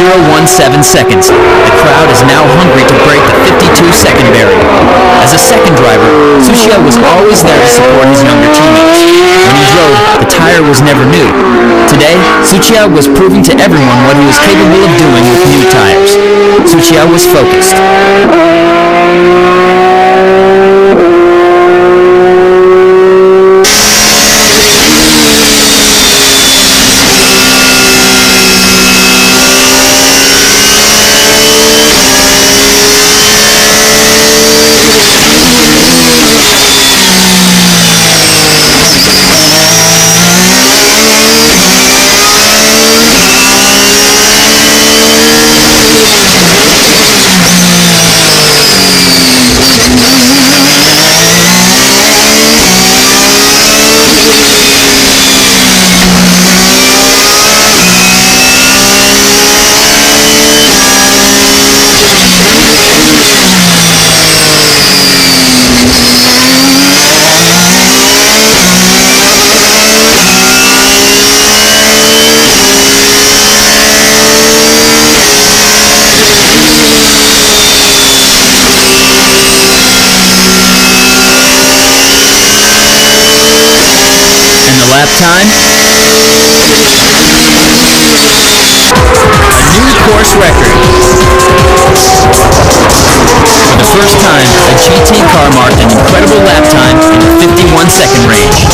.017 seconds. The crowd is now hungry to break the 52-second barrier. As a second driver, Tsuchiya was always there to support his younger teammates. When he drove, the tire was never new. Today, Tsuchiya was proving to everyone what he was capable of doing with new tires. Tsuchiya was focused. Lap time, a new course record. For the first time, a GT car marked an incredible lap time in the 51-second range.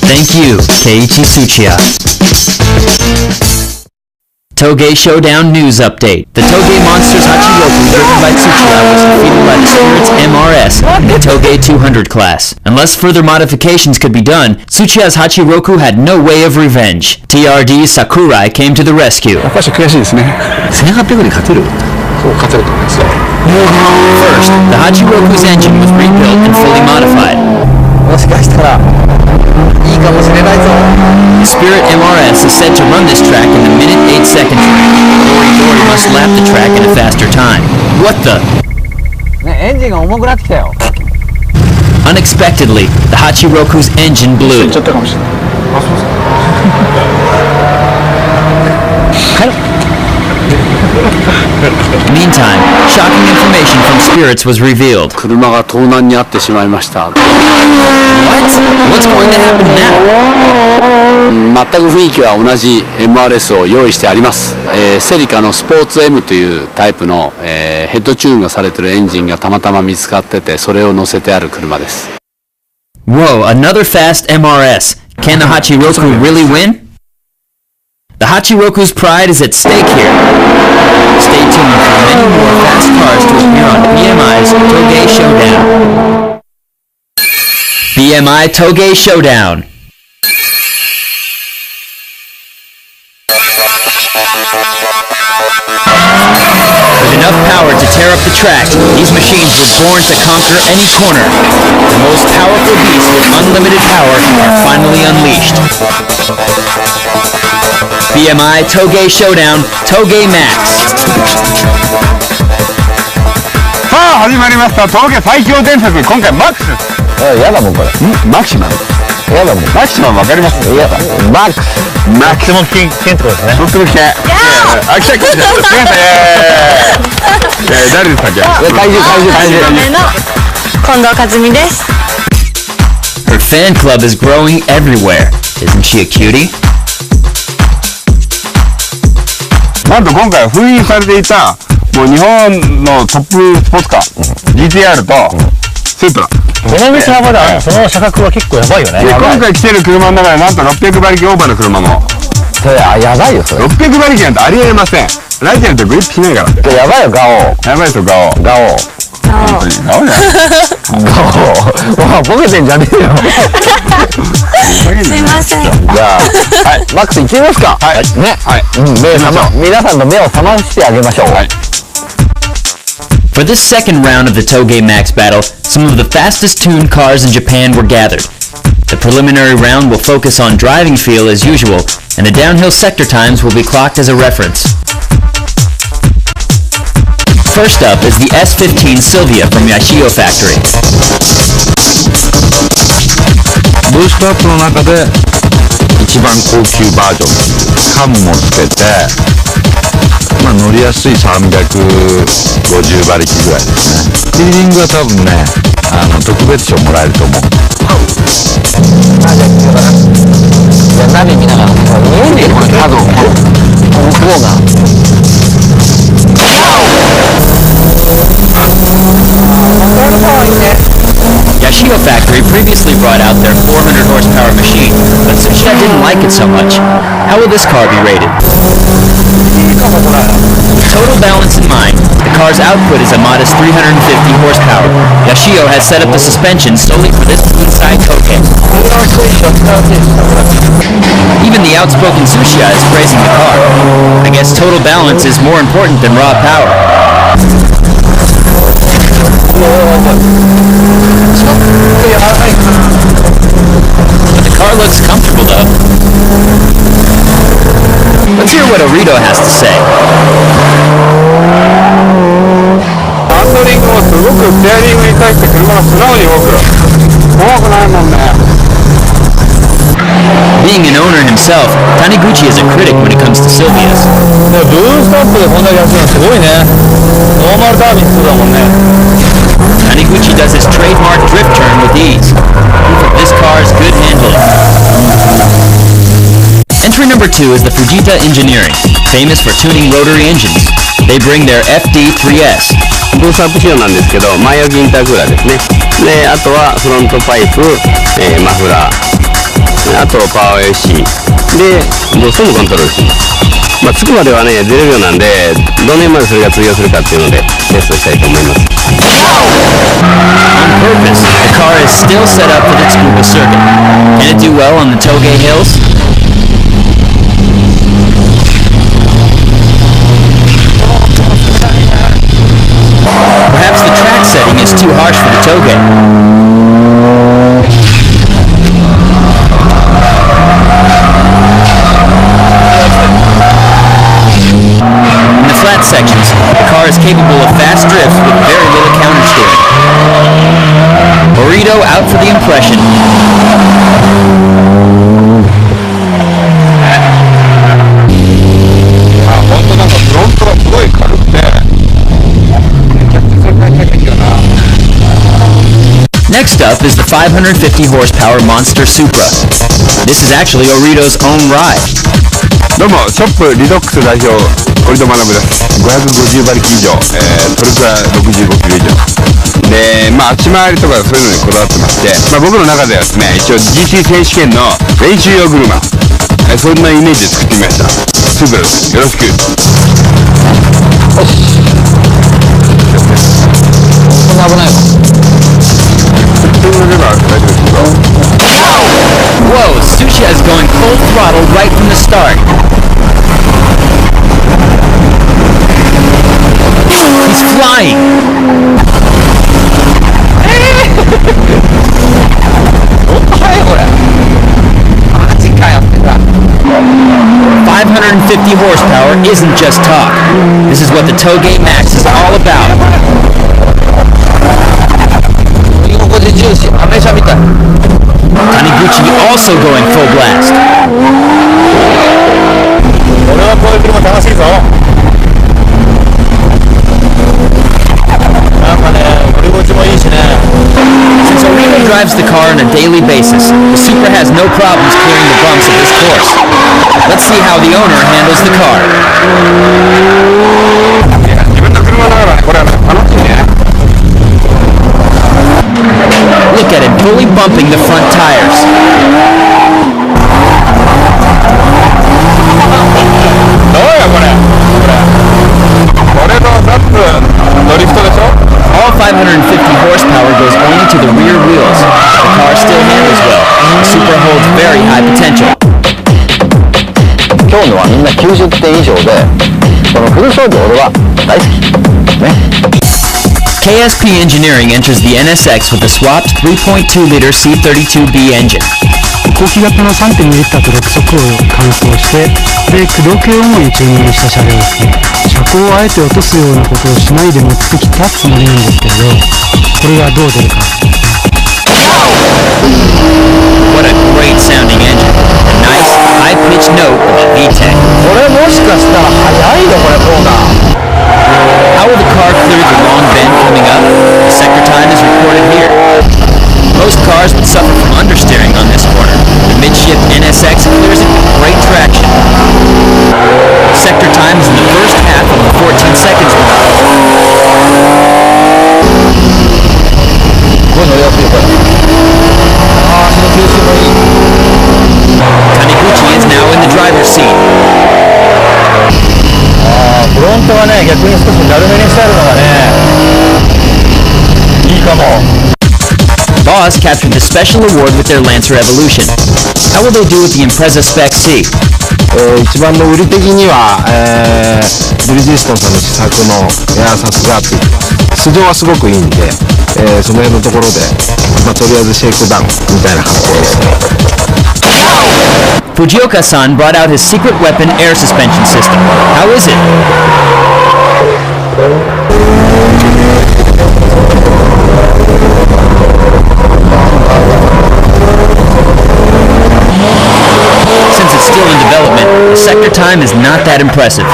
Thank you, Keiichi Tsuchiya. Toge Showdown News Update. The Toge Monsters Hachiroku driven by Tsuchiya was defeated by the Spirits MRS in the Toge 200 class. Unless further modifications could be done, Tsuchiya's Hachiroku had no way of revenge. TRD Sakurai came to the rescue. やっぱり悔しいですね。1800に勝てる。そう勝てると思いますよ。First, the Hachiroku's engine was rebuilt and fully modified. もしかしたらいいかもしれないぞ。 Spirit MRS is set to run this track in the minute 8 seconds range. Dory must lap the track in a faster time. What the? ね、エンジンが重くなってきたよ。Unexpectedly, the Hachiroku's engine blew. ちょっとかもしれない。あ、そうですか。Meantime, shocking information from Spirits was revealed. 車が盗難に遭ってしまいました。What? What's going to happen now? 全く雰囲気は同じ MRS を用意してあります。セリカのスポーツ M というタイプの、ヘッドチューンがされているエンジンがたまたま見つかってて、それを乗せてある車です。Whoa, another fast MRS. Can the Hachiroku really win? The Hachiroku's pride is at stake here. Stay tuned for many more fast cars to appear on BMI's Toge Showdown. BMI Toge Showdown. With enough power to tear up the track, these machines were born to conquer any corner. The most powerful beasts with unlimited power are finally unleashed. BMI Toge Showdown Toge Max. 始まりました峠最強伝説。今回マックスです。やだもんこれ。マキシマム。やだもん。マキシマムわかります？やだ。マックス。マックスも危険ってことですね。とっても危険。あ、来た来た来た。誰でしたっけ？怪獣。近藤和美です。Her fan club is growing everywhere. Isn't she a cutie? なんと今回封印されていたもう日本のトップスポーツカー、GTR とセントラ。この道幅でその車格は結構やばいよね。今回来てる車の中でなんと600馬力オーバーの車も。それやばいよそれ。600馬力なんてありえません。ライティなんてグリップしないから。やばいよガオ。やばいですよガオ。本当にガオじゃん。ガオ。ボケてんじゃねえよ。すいません。じゃあ、はい、マックス行ってみますか。はい。ね。はい。皆さんの目を覚ましてあげましょう。はい。For this second round of the Toge Max battle, some of the fastest tuned cars in Japan were gathered. The preliminary round will focus on driving feel as usual, and the downhill sector times will be clocked as a reference. First up is the S15 Sylvia from Yashio Factory. ブーストアップの中で一番高級バージョン、カムもつけて、乗りやすい350馬力ぐらいですね。フィーリングは多分ね、特別賞もらえると思う。じゃあナビ見ながら、見えねえこれ角、向こうが。Yashio Factory previously brought out their 400 horsepower machine, but Tsuchiya didn't like it so much. How will this car be rated? With total balance in mind, the car's output is a modest 350 horsepower. Yashio has set up the suspension solely for this inside Toge. Even the outspoken Tsuchiya is praising the car. I guess total balance is more important than raw power. The car looks comfortable though. Let's hear what Orito has to say. ハンドリングもすごくステアリングに対して車が素直に動く。怖くないもんね。Being an owner himself, Taniguchi is a critic when it comes to Sylvias. ブーストアップでこんだけ走るのすごいね。ノーマルタービン2だもんね。Taniguchi does his trademark drift turn with ease. Proof of this car's good handling. Entry number 2 is the Fujita Engineering, famous for tuning rotary engines. They bring their FD3S. ブーストアップ仕様なんですけど、前置きインタークーラーですね。で、あとはフロントパイプ、マフラー、あとパワー AC でボストもコントロールします。つくまではね0秒なんで、どの辺までそれが通用するかっていうのでテストしたいと思います。On purpose, the car is still set up for the Tsukuba circuit. Can it do well on the Toge hills? Perhaps the track setting is too harsh for the Toge. In the flat sections, the car is capable of fast drifts with very little countersteering. Orito out for the impression. 本当なんかフロントがすごい軽くて。Next up is the 550 horsepower Monster Supra. This is actually Orito's own ride. どうも、ショップリドックス代表、折戸学です。550馬力以上、トルクは65キロ以上。で、足回りとかそういうのにこだわってまして、僕の中ではですね、一応 GT 選手権の練習用車、そんなイメージで作ってみました。スープです。よろしく。そんな危ないのWhoa, Tsuchiya is going full throttle right from the start. He's flying. 550 horsepower isn't just talk. This is what the Toge Max is all about. みたい。 Taniguchi also going full blast. 俺はこういう車楽しいぞ。なんかね、乗り心地もいいしね。 Since Orino drives the car on a daily basis, the Supra has no problems clearing the bumps of this course. Let's see how the owner handles the car. 自分の車だからね、これは楽しいね。 Look at him fully bumping the front tires. どうよこれ。これのザップドリフトでしょ。 All 550 horsepower goes only to the rear wheels. The car still handles well. The Supra holds very high potential. 今日のはみんな90点以上で、このフル装備俺は大好きね。 KSP Engineering enters the NSX with a swapped 3.2-liter C32B engine. 後期型の 3.2 リッターと6速を換装して、で駆動系を主にチューニングした車両ですね。車高をあえて落とすようなことをしないで持ってきたつもりなんですけれど、これがどう出るか。 What a great sounding engine. A nice, high-pitched note of a VTEC. これもしかしたら速いよこれコーナー。 How will the car clear the long bend coming up? The sector time is recorded here. Most cars would suffer from understeering on this corner. The mid-shift NSX clears it with great traction. Sector time is in the first half of the 14 seconds mark. これ乗りやすいよこれ。ああ、足の吸収もいい。 Taniguchi is now in the driver's seat. フロントがね、逆に少し軽めにしてあるのがね、いいかも。 Boss captured the special award with their Lancer Evolution. How will they do with the Impreza Spec C? 一番の売り的には、ブリヂストンさんの試作のエアサスがついてます。素性はすごくいいんで、その辺のところで、とりあえずシェイクダウンみたいな格好ですね。 Fujioka-san brought out his secret weapon air suspension system. How is it? Since it's still in development, the sector time is not that impressive.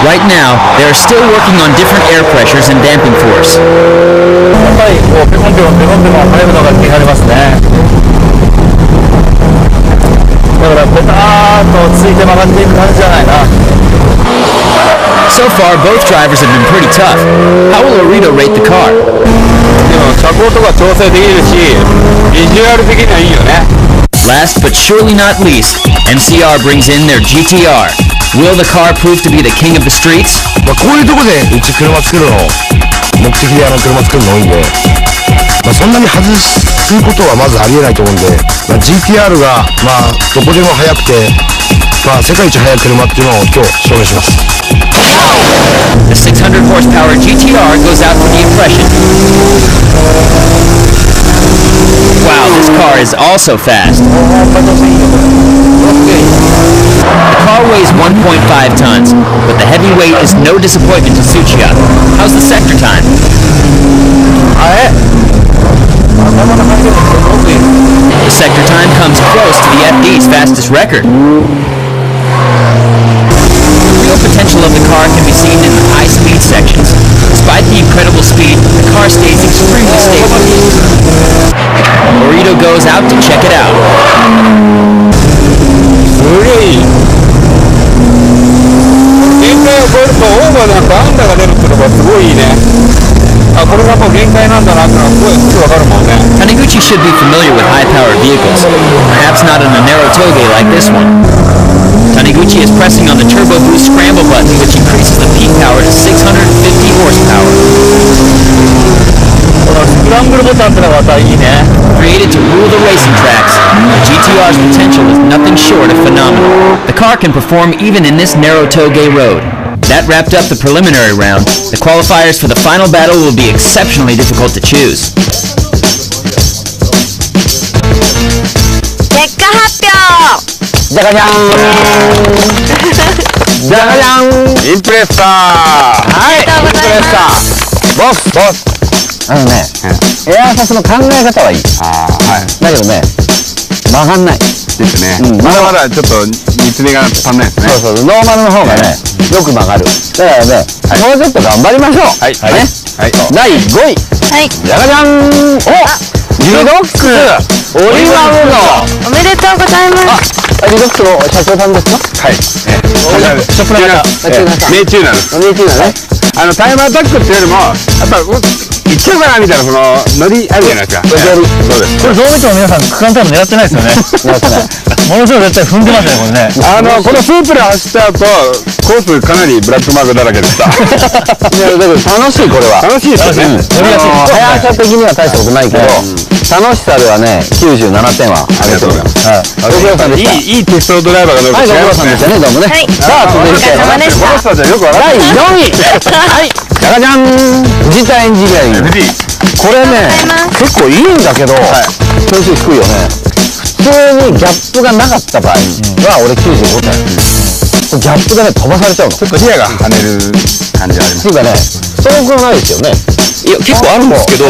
Right now, they are still working on different air pressures and damping force. やっぱりこうペコンペコンペコンペコン入るのが気になりますね。だからペターッとついて曲がっていく感じじゃないな。 So far, both drivers have been pretty tough. How will Orito rate the car? でも車高とか調整できるし、ビジュアル的にはいいよね。 Last but surely not least, MCR brings in their GTR. Will the car prove to be the king of the streets? こういうとこでうち車作るの目的で車作るの多いんで、そんなに外すことはまずありえないと思うんで、GTR がどこでも速くて、世界一速い車っていうのを今日証明します。 The 600 horsepower GTR goes out for the impression. Wow, this car is also fast. The car weighs 1.5 tons, but the heavy weight is no disappointment to Tsuchiya. How's the sector time? The sector time comes close to the FD's fastest record. The real potential of the car can be seen in the high-speed sections. Despite the incredible speed, the car stays extremely stable. Orito goes out to check it out. すげえいい。限界を超えるとオーバーなんかアンダーが出るってのがすごいいいね。あ、これがもう限界なんだなってのはすぐ分かるもんね。 Taniguchi should be familiar with high-powered vehicles, perhaps not on a narrow toge like this one. Taniguchi is pressing on the turbo boost scramble button, which increases the peak power to 650 horsepower. このスクランブルボタンってのがまたいいね。 Created to rule the racing tracks, the GTR's potential is nothing short of phenomenal. The car can perform even in this narrow toge road. That wrapped up the preliminary round. The qualifiers for the final battle will be exceptionally difficult to choose. 結果発表。じゃがじゃーん。じゃがじゃん、インプレッサー。はい、インプレッサーボス。エアーサスの考え方はいい。だけどね、曲がんないですね。まだまだちょっと煮詰めが足んないですね。そうノーマルの方がね、よく曲がる。だからね、もうちょっと頑張りましょう。はい。第5位、じゃがじゃん、リドックスオリバムのおめでとうございます。リドックスの社長さんですか？はい。ショップの方。名チューナーです。名チューナーね。タイムアタックっていうよりも、やっぱいっちゃうかなみたいな、そのノリあるじゃないですか。そうです。これどう見ても皆さん区間タイム狙ってないですよね。狙ってない。ものすごい絶対踏んでますね、これね。このスープで走った後、コースかなりブラックマークだらけでした。いや、だけど楽しい、これは。楽しいですね。速さ的には大したことないけど、楽しさではね、97点はあげてる。ご苦労さんでした。いいテストドライバーが乗る。はい、ご苦労さんでしたね、どうもね。さあ、続いて、お疲れ様でした。この人たちはよくわか第る。 4位。はい、じゃがじゃん、藤田エンジニアリング。これね、結構いいんだけど、点数低いよね。普通にギャップがなかった場合は、俺95点。ギャップでね、飛ばされちゃうの。ちょっとリアが跳ねる感じはあります。っていうかね、ストロークがないですよね。いや結構あるんですけど、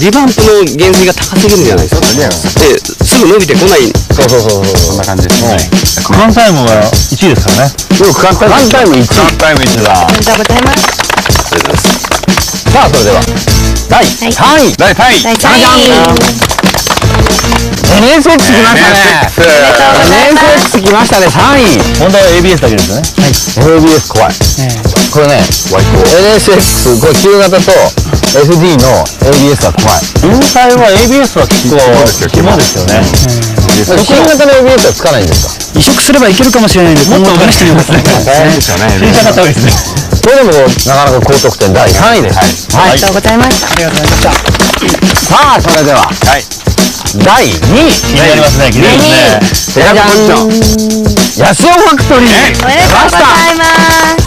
リバンプの減衰が高すぎるんじゃないですか。ですぐ伸びてこない。そうそんな感じですね。区間タイムが1位ですからね。区間タイム1位。区間タイム1だ。おめでとうございます。さあ、それでは第3位。第3位。第3位。NSX 来ましたね。NSX 来ましたね、3位。問題は ABS だけですよね。ABS 怖い。これね、NSX、これ旧型と SD の ABS は怖い。引退は ABS は結構肝ですよね。新型の ABS はつかないんですか？移植すればいけるかもしれないんで、今度試してみますね。ですよね。新車買った方がいいですね。これでもなかなか高得点第3位です。ありがとうございました。ありがとうございました。さあ、それでは第2位。気になりますね、気になりますね。じゃじゃん、安尾ファクトリー。おめでとうございま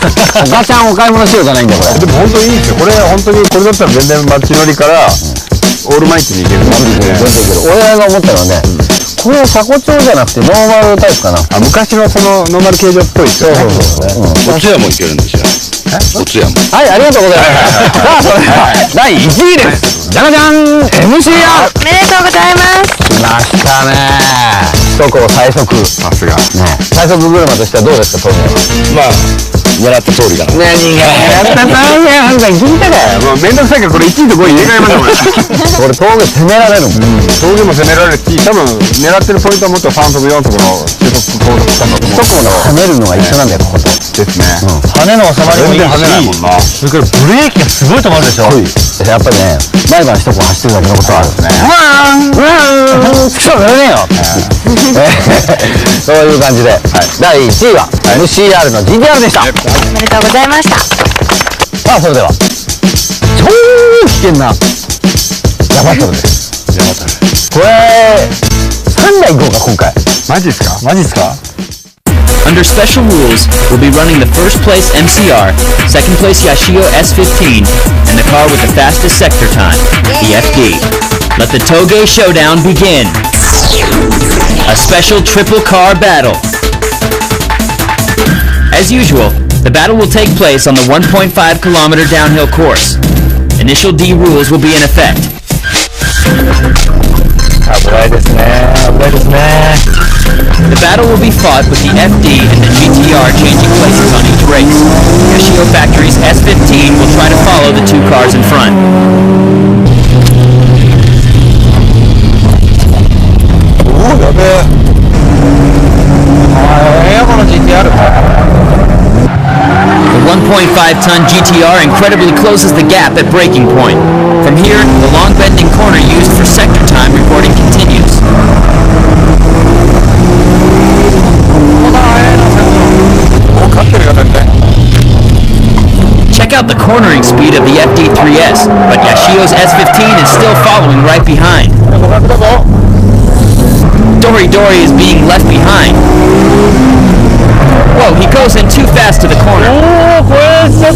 す。お母ちゃんお買い物しようじゃないんだ、これ。でも本当にいいですよ。これ本当にこれだったら全然街乗りからオールマイティに行ける。俺が思ったのはね、これ車庫調じゃなくてノーマルタイプかな。昔のそのノーマル形状っぽいですよね。お通夜もいけるんですよ。お通夜も。はい、ありがとうございます。さあ、それでは第1位です。じゃがじゃん、MCR。おめでとうございます。来ましたね。首都高最速。さすが。最速車としてはどうですか、当年は。まあ狙った通りだな。何がやった大変あんた聞いたかよ。もうめんどくさいからこれ1位と5位入れ替えましょう。俺峠攻められるもん。峠も攻められるし、多分狙ってるポイントはもっと3速4速の中速高速したんだと思う。首都高の跳ねるのが一緒なんだよ、ここと。ですね。羽の収まりもいい全然跳ねないもんし、な。それからブレーキがすごい止まるでしょ。やっぱりね、毎晩首都高走ってるだけのことはある。そうだねよ。そういう感じで、第1位は MCR の GTR でした。おめでとうございました。さあ、それでは超危険なヤバトルです。これ3台行こうか、今回。マジっすか？マジっすか？ Under special rules, we'll be running the first place MCR, second place Yashio S15, and the car with the fastest sector time, the FD. Let the Toge showdown begin. A special triple car battle. As usual, the battle will take place on the 1.5-kilometer downhill course. Initial D rules will be in effect. 危ないですね。危ないですね。The battle will be fought with the FD and the GTR changing places on each race. Yoshio Factory's S15 will try to follow the two cars in front. The 1.5-ton GTR incredibly closes the gap at braking point. From here, the long bending corner used for sector time recording continues. Check out the cornering speed of the FD3S, but Yashio's S15 is still following right behind. Dory is being left behind. Whoa, he goes in too fast to the corner. The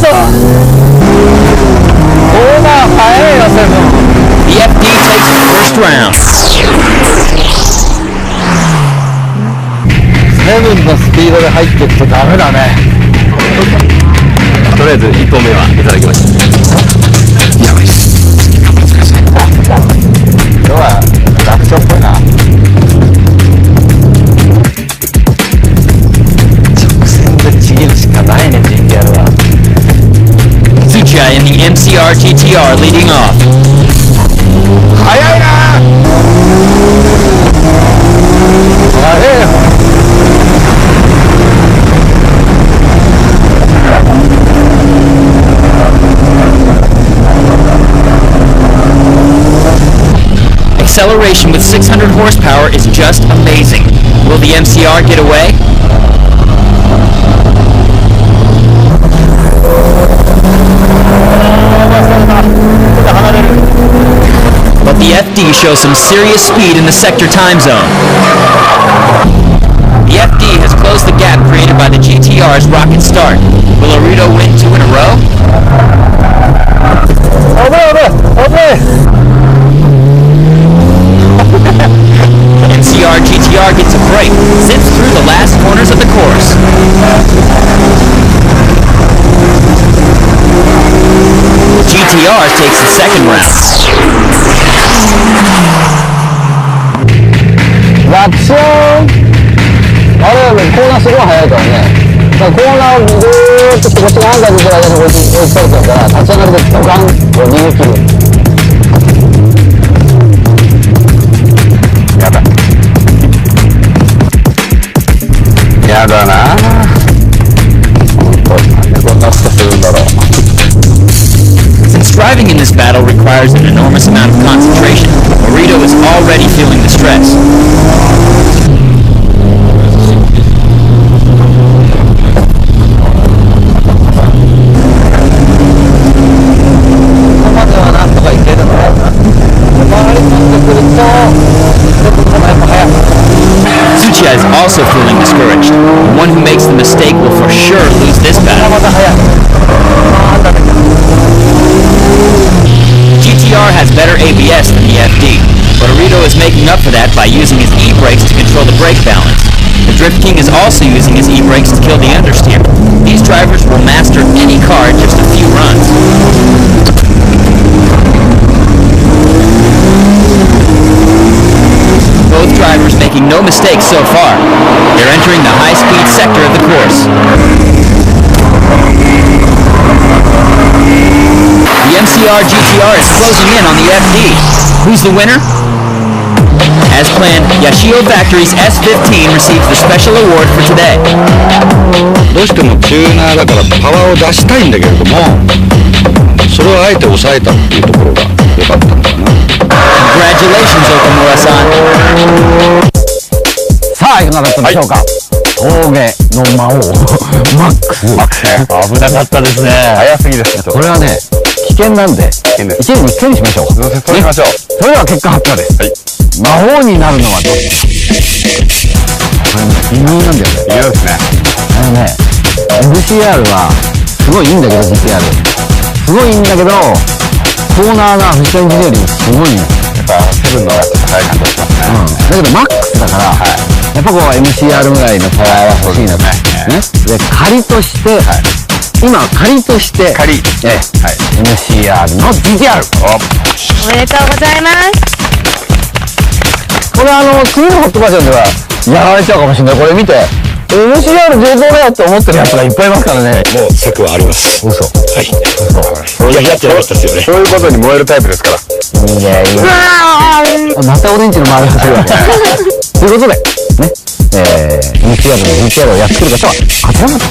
FD takes the first round. セブンのスピードで入ってってダメだね。とりあえず1本目はいただきました。やばいっす。今日は楽勝っぽいな。直線でちぎるしかないね、GTR は。Tsuchiya in the MCR GTR leading off. 速いな。あれAcceleration with 600 horsepower is just amazing. Will the MCR get away? But the FD shows some serious speed in the sector time zone. The FD has closed the gap created by the GTR's rocket start. Will Arito win 2 in a row? MCR GTR gets a break, zips through the last corners of the course. GTR takes the second round. 楽勝。あれコーナーすごい速いからね。だからコーナーをずーっとこっちがアンカー出てる間に追いつかれてるから立ち上がりでドカンと逃げ切る。やだな。本当なんでこんなことするんだろう。Since driving in this battle requires an enormous amount of concentration, Arito is already feeling the stress. Tsuchiya is also feeling discouraged. The one who makes the mistake will for sure lose this battle. GTR has better ABS than the FD, but Arito is making up for that by using his e-brakes to control the brake balance. The Drift King is also using his e-brakes to kill the understeer. These drivers will master any car in just a few runs. Both drivers making no mistakes so far. They're entering the high-speed sector of the course. The MCR GTR is closing in on the FD. Who's the winner? As planned, Yashio Factory's S15 receives the special award for today. どうしてもチューナーだからパワーを出したいんだけれども、それをあえて抑えたっていうところが良かったんだな。Congratulations, Okamura-san. さあいかがだったでしょうか。峠の魔王マックス。危なかったですね。早すぎです。これはね危険なんで一年に一回にしましょう。そうしましょう。それでは結果発表です。魔王になるのはどっち。これね微妙なんだよね。微妙ですね。MCR はすごいいいんだけど GTR すごいいいんだけどコーナーがフジタエンジニアリングすごいんです。やっぱセブンの方がちょっと早い感じがしますね。だけどマックスだから、やっぱこう MCR ぐらいのパワーは欲しいなと。で仮として、今仮として、MCR の GTR。おめでとうございます。これ次のホットバージョンではやられちゃうかもしれない。これ見て MCR 上等だよって思ってるやつがいっぱいいますからね。もう策はあります。嘘。はい。いや、やってなかったですよね。そういうことに燃えるタイプですから。いやいや。またオレンジの周り走るわけ。ということで、ね、MCR の GTR をやっつける方はこちらまで。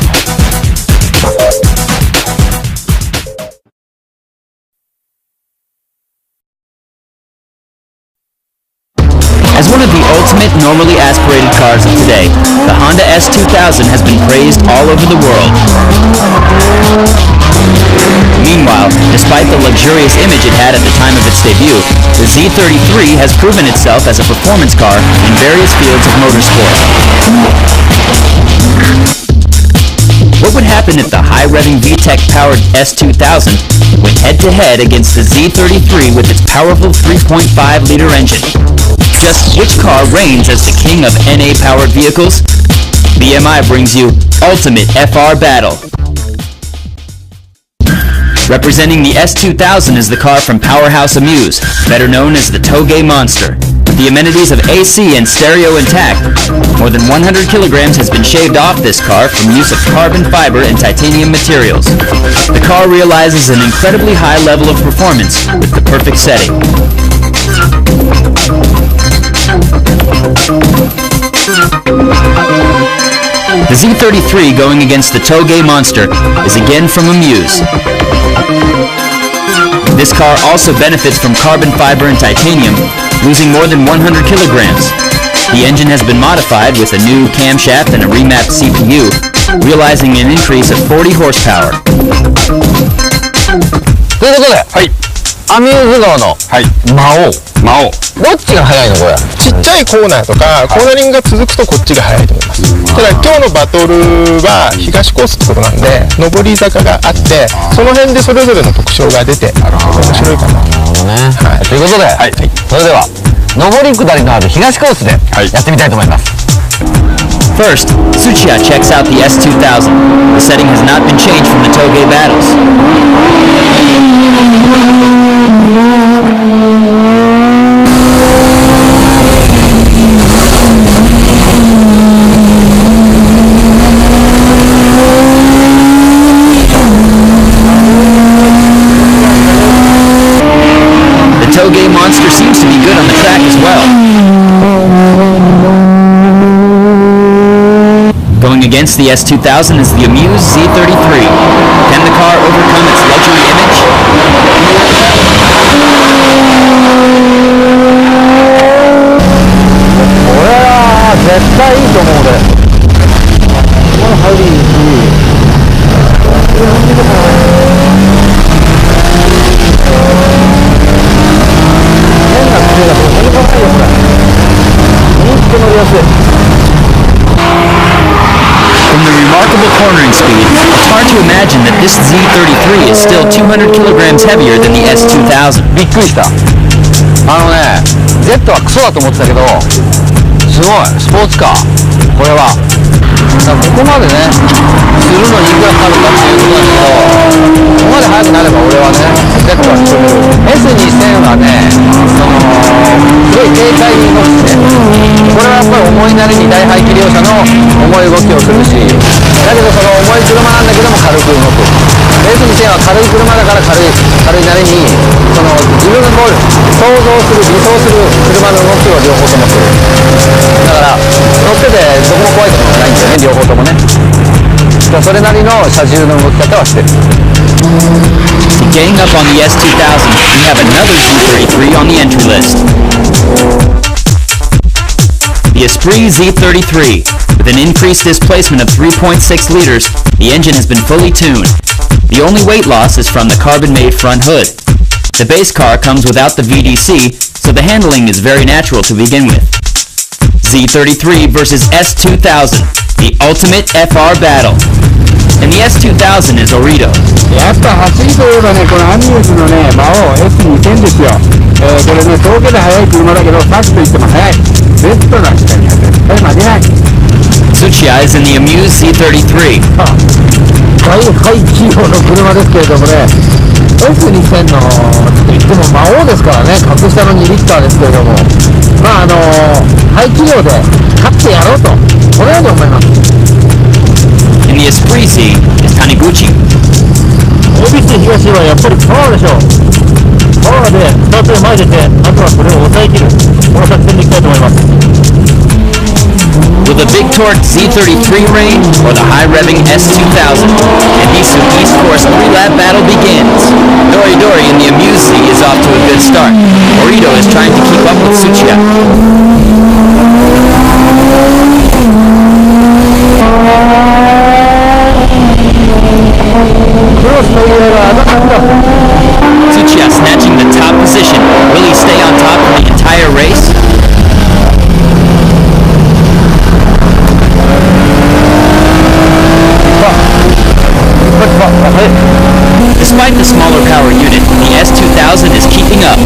As one of the ultimate normally aspirated cars of today, the Honda S2000 has been praised all over the world. Meanwhile, despite the luxurious image it had at the time of its debut, the Z33 has proven itself as a performance car in various fields of motorsport. What would happen if the high-revving VTEC-powered S2000 went head-to-head against the Z33 with its powerful 3.5-liter engine? Just which car reigns as the king of NA-powered vehicles? BMI brings you Ultimate FR Battle. Representing the S2000 is the car from Powerhouse Amuse, better known as the Toge Monster. With the amenities of AC and stereo intact, more than 100 kilograms has been shaved off this car from use of carbon fiber and titanium materials. The car realizes an incredibly high level of performance with the perfect setting. The Z33 going against the Toge Monster is again from Amuse. This car also benefits from carbon fiber and titanium, losing more than 100 kilograms. The engine has been modified with a new camshaft and a remapped CPU, realizing an increase of 40 horsepower. ということで、アミューズ号の魔王、どっちが速いのこれ？ちっちゃいコーナーとかコーナリングが続くとこっちが速いと思います。ただ今日のバトルは東コースってことなんで上り坂があってその辺でそれぞれの特徴が出て面白いかな。ということで、それでは上り下りのある東コースでやってみたいと思います。First, Tsuchiya checks out the S2000. The setting has not been changed from the Toge battles. The Toge Monster seems to be good on the track as well. Going against the S2000 is the Amuse Z33. Can the car overcome its luxury image? これは絶対いいと思うで。この入りいいし。変な癖がとにかくいいよこれ。本当乗りやすい。From the remarkable cornering speed, it's hard to imagine that this Z33 is still 200 kilograms heavier than the S2000. びっくりした。Z はクソだと思ってたけど、すごいスポーツカー。これはここまでねするのにいくらかかるかっていうことだけど、ここまで速くなれば俺はね Z は認める。 S2000 はねすごい軽快に動くね。これはやっぱり重いなりに大排気量車の重い動きをするし、だけどその重い車なんだけども軽く動く。 S2000 は軽い車だから軽いなりにその自分の想像する理想する車の動きを両方ともする。だから乗っててどこも怖いことがないんだよね、両方ともね。それなりの車重の動き方はしてる。 Getting up on the S2000, we have another Z33 on the entry list. The Esprit Z33. With an increased displacement of 3.6 liters, the engine has been fully tuned. The only weight loss is from the carbon-made front hood. The base car comes without the VDC, so the handling is very natural to begin with. Z33 versus S2000, the ultimate FR battle. And the S2000 is Orito. やっぱ走りといえばね、このアミューズのね、魔王 S2000 ですよ。これね、峠で速い車だけど、サクといっても速い。ベストな下には絶対負けない。Tsuchiya is in the Amuse Z33. 大排気量の車ですけれどもね、S2000 のといっても魔王ですからね、格下の2リッターですけれども、まあ排気量で勝ってやろうと、このように思います。 In the Esprit Z is Taniguchi. ABC 東はやっぱりパワーでしょう。パワーでスタートで前出て、あとはそれを抑えきる、この作戦でいきたいと思います。 Will the big torque Z33 reign or the high-revving S2000? And Nisu East Course 3-lap battle begins. Dori in the Amuse Z is off to a good start. Orito is trying to keep up with Tsuchiya. Tsuchiya snatching the top position. Will he stay on top for the entire race? Despite the smaller power unit, the S2000 is keeping up.